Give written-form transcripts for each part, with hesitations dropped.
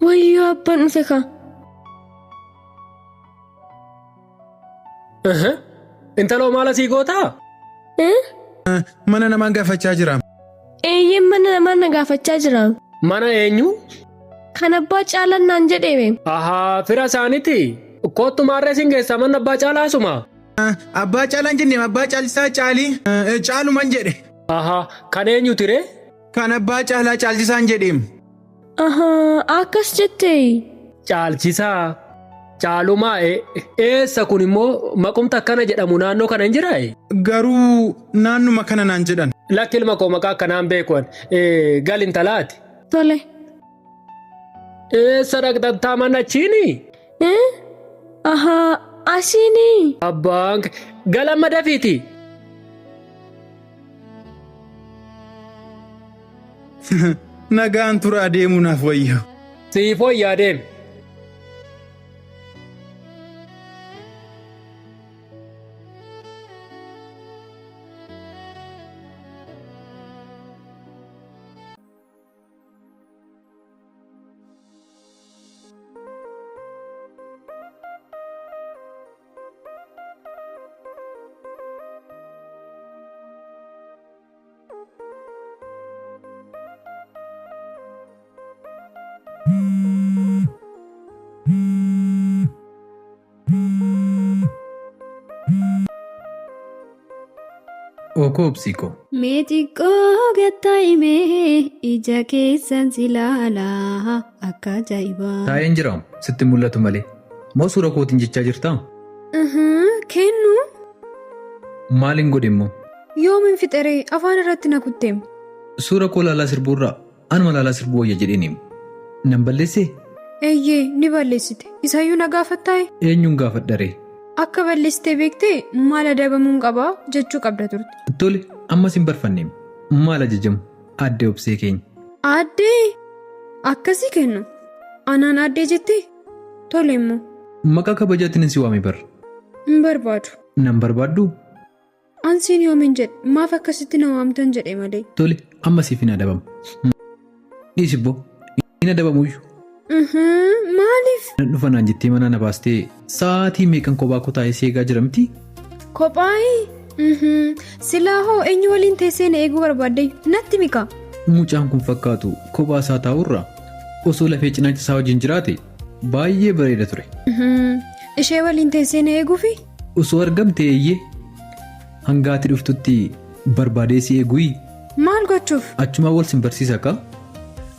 Wayyo abbaan dhufe ka. Intaloo maal asii gootaa? Mana namaa gaafachaa jira. Eeyyeen mana namaa na gaafachaa jira. Mana eenyu? Kan abbaa caalaan naan jedheeme. Ahaa, fira isaaniiti. Kootu maarree siin geessaa mana abbaa caalaa suma. Abbaa caalaan jennee abbaa caalisaa caalii caaluman jedhe. Ahaa, kan eenyu ture? Kan abbaa caalaa caalchisaan jedheem. Ahaa, akkas jettee. Caalchisaa. Caalumaa eessa kun immoo maqumta akkana jedhamu naannoo kana hin jiraayi? Garuu naannuma kana naan jedhan. Lakki ilma koo maqaa akkanaan beekuun gal intalaati. Tole. Eessa dhaqxattaa mana achiini? Ahaa, asiini. Abbaan galamma dafiiti. Nagaan tura adeemuu naaf wayya. Siifoo yaadeem. Okoobsiko. Meexiqqoo gattaa'imee ija keessan silaalaa akka ajaa'ibaa. Taa'een jiraam sitti mul'atu malee moo suura kootiin jechaa jirtaa? Kennu. Maaliin godhe immoo? Yoomin fixaree afaan irratti na kutteem. Suura koo laalaa sirbuurraa anuma laalaa sirbuu wayya jedheen nan balleessee? Eeyyee ni balleessite. Isaayyuu na gaafattaa'e? Eenyuun gaafadharee? Akka balleessitee beektee maal adabamuun qabaa jechuu qabda turte. Tole ammas hin barfanneem. Maal ajajamu? Addee obsee keenya. Addee? Akkasii kennu. Anaan addee jettee? Tole immoo. Maqaa kabajaatiin si waame bar. Hin barbaadu. Nan barbaaddu? Ansiin yoomin jedhe maaf akkasitti na waamtan jedhe malee. Tole ammasiif hin adabamu. Dhiisibboo hin adabamuyyuu. Maaliif? Dhufa naan jettee mana na baastee sa'aatii meeqan kophaa kutaa'ee seegaa jira miti? Kophaa'ii? Silaa hoo eenyu waliin teessee na eeguu barbaadde natti mika? Mucaan kun fakkaatu kophaa isaa taa'urraa osoo lafee cinaacha isaa wajjin jiraate baay'ee bareeda ture. Ishee waliin teessee na eeguufi? Osoo argamte eeyyee hangaati dhuftutti barbaadee si eeguuyi. Maal gochuuf? Achumaa wal sin barsiisa kaa?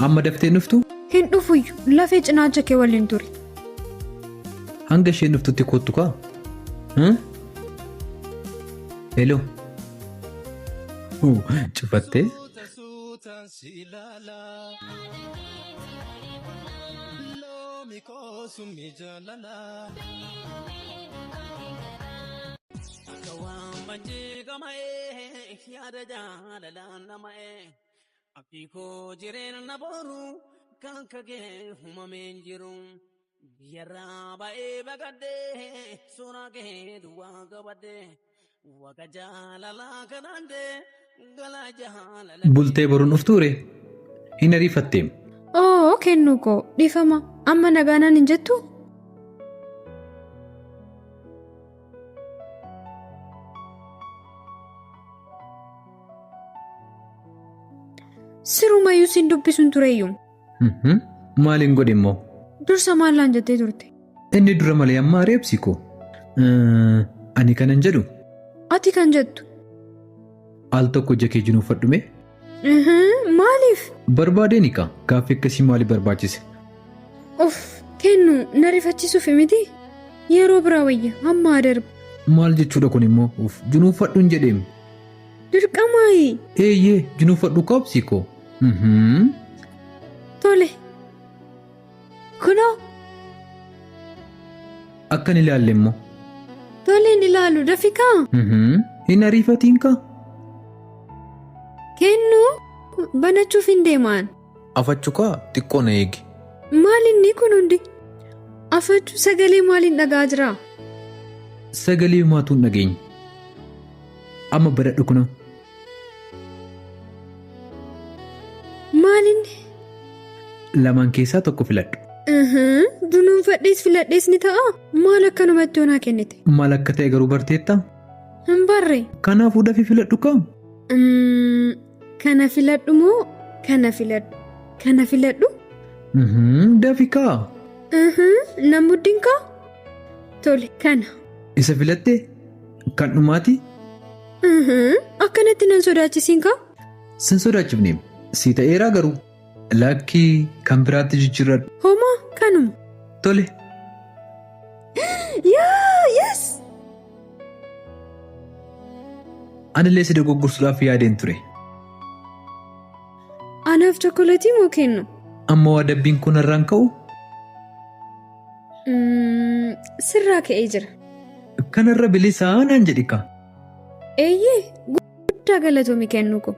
Amma daftee dhuftu? Hin dhufuyyuu lafee cinaacha kee waliin ture. Hanga isheen dhuftutti kottu kaa? Hello. Cufattee? Akiko jireenya na boru kan kagee humameen jiru biyyaarraa ba'ee bagadhee suuraa kee duwwaa qabadhee waqa jaalalaa kanaandee galaa jaalala. Bultee boruun dhuftuure hin ariifatteem. Oo kennu koo dhiifama amma nagaanaan hin jettu? Sirumayyuu siin dubbisuun tureyyuu. Maaliin godhe immoo? Dursa maallaan jettee turte? Inni dura malee amma reebsi koo. Ani kanan jedhu? Ati kan jettu? Al tokko jakee jinuuf fadhume? Maaliif? Barbaadeen ika gaaffii akkasii maaliif barbaachise? Of kennu na rifachiisuuf miti yeroo biraa wayya amma darbu. Maal jechuudha kun immoo jinuuf fadhuun jedheemi? Dirqamaayi. Eeyyee jinuuf fadhu koobsi koo. Tole. Kunoo. Akkan ilaalle immoo. Tole hin ilaalu dafikaa. Hin ariifatiin kaa. Kennu banachuuf hin deemaan. Afachuu kaa xiqqoo na eegi. Maal inni kun hundi? Afachuu sagalee maaliin dhagaa jira? Sagalee maatuun dhageenya. Amma baradhu kunoo. Maalinni? lamaan keessaa tokko filadhu. Dunuunfadhees filadhees ni ta'a. Maal akkanumatti onaa kennite? Maal akka ta'e garuu barteetta? Hin barre. Kanaafuu dafii filadhu kaa? Kana filadhu moo kana filadhu? Kana filadhu? Dafii kaa? Namuddiin kaa? Tole kana. Isa filatte? Kan dhumaati? Akkanatti nan sodaachisiin kaa? Sin sodaachifneem. Si ta'eeraa garuu. Lakkii kan biraatti jijjiirradhu. Homaa kanuma. Tole. Yes! Anillee si dogoggorsuudhaaf yaadeen ture. Anaaf chokolatii moo kennu? Amma waa dabbiin kun irraan ka'u? Sirraa ka'ee jira. Kanarra bilisaa naan jedhi kaa? Eeyyee guddaa galatoomi kennu ko.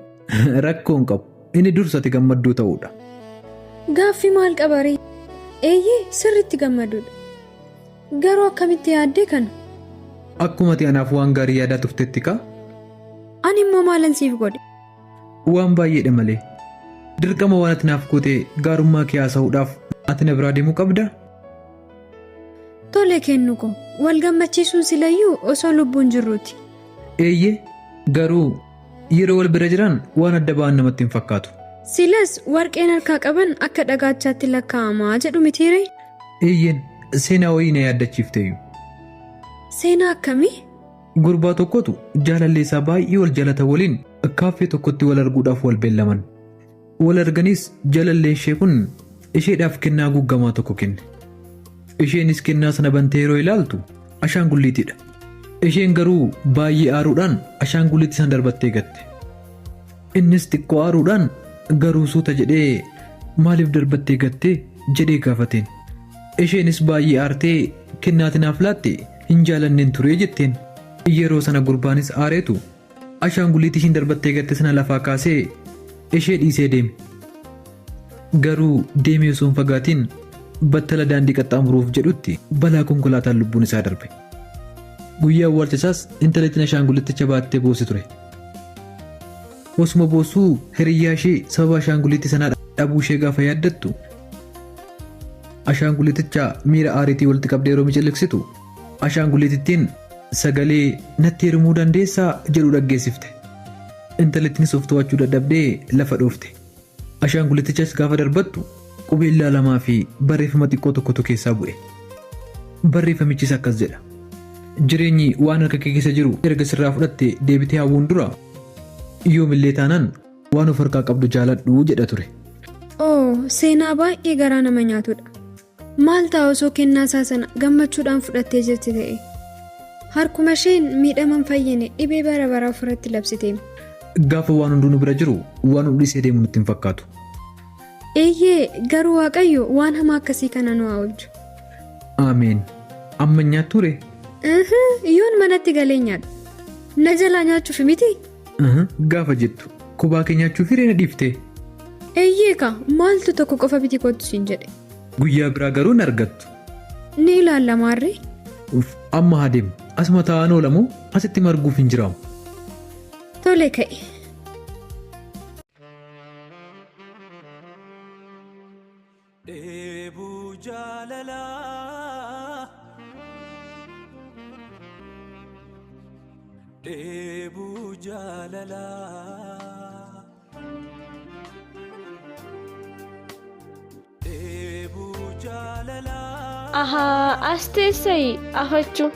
Rakkoon qabu. Inni dursati gammadduu ta'uudha. Gaaffii maal qabaree? Eeyyee sirriitti gammaduudha. Garuu akkamitti yaaddee kana? Akkuma ati anaaf waan gaarii yaadaa turtetti kaa? Ani immoo maalan siif godhe? Waan baay'eedha malee. Dirqama waan ati naaf gootee gaarummaa kee haasa'uudhaaf ati na biraa deemuu qabda? Tole kennu ko. Wal gammachiisuun silayyuu osoo lubbuun jirruuti. Eeyyee garuu yeroo wal bira jiran waan adda ba'an namatti hin fakkaatu. Silas warqeen harkaa qaban akka dhagaachaatti lakkaa'amaa jedhu mitiiree? Eeyyeen seenaa wayii na yaaddachiifteeyyu. Seenaa akkamii? Gurbaa tokkotu jaalallee isaa baay'ee wal jaalata waliin kaaffee tokkotti wal arguudhaaf wal beellaman. Wal arganis jaalallee ishee kun isheedhaaf kennaa guggamaa tokko kenne. Isheenis kennaa sana bantee yeroo ilaaltu ashaangulliitiidha. Isheen garuu baay'ee aaruudhaan ashaangulliitti san darbattee gatte. Innis xiqqoo aaruudhaan garuu suuta jedhee maaliif darbattee gattee jedhee gaafateen. Isheenis baay'ee aartee kennaati naaf laatte hin jaalanneen turee jetteen. Yeroo sana gurbaanis aareetu ashaangulliitti ishiin darbattee gatte sana lafaa kaasee ishee dhiisee deeme. Garuu deemee osoo hin fagaatiin battala daandii qaxxaamuruuf jedhutti balaa konkolaataan lubbuun isaa darbe. Guyyaa awwaalchasaas intalattiin ashaangulliitticha baattee boosse ture. Osuma boossuu hiriyyaa ishee sababa ashaangulliitti sanaa dhabuu ishee gaafa yaaddattu ashaangulliitticha miira aariitii walitti qabdee yeroo miciliqsitu ashaangulliitittiin sagalee natti heerumuu dandeessaa jedhu dhaggeessifte. Intalattiinis of to'achuu dadhabdee lafa dhoofte. Ashaangulliittichas gaafa darbattu qubeellaa lamaa fi barreeffama xiqqoo tokkotu keessaa bu'e. Barreeffamichis akkas jedha. Jireenyi waan harka kee keessa jiru erga sirraa fudhatte deebitee hawwuun dura yoomillee taanaan waan of harkaa qabdu jaaladhu jedha ture. Seenaa baay'ee garaa nama nyaatudha. Maal ta'a osoo kennaa isaa sana gammachuudhaan fudhattee jirti ta'e? Harkuma isheen miidhaman fayyine dhibee bara baraa ofirratti labsite. Gaafa waan hunduu bira jiru waan hundi dhiisee deemu nutti hin fakkaatu. Eeyyee garuu Waaqayyo waan hamaa akkasii kana nu haa oolchu. Ameen. Amma nyaatture? Yoon manatti galee nyaadha. Na jalaa nyaachuuf miti? Gaafa jettu kophaa kee nyaachuuf hiree na dhiiftee? Eeyyee ka maaltu tokko qofa biti kottu siin jedhe. Guyyaa biraa garuu hin argattu. Ni ilaallamaarree? Amma haa deemu. Asuma taa'an oolamoo asitti marguuf hin jiraamu. Tole ka'e. Dheebuu jaalalaa Dheebuu jaalalaa Dheebuu jaalalaa Ahaa as teessee afachuu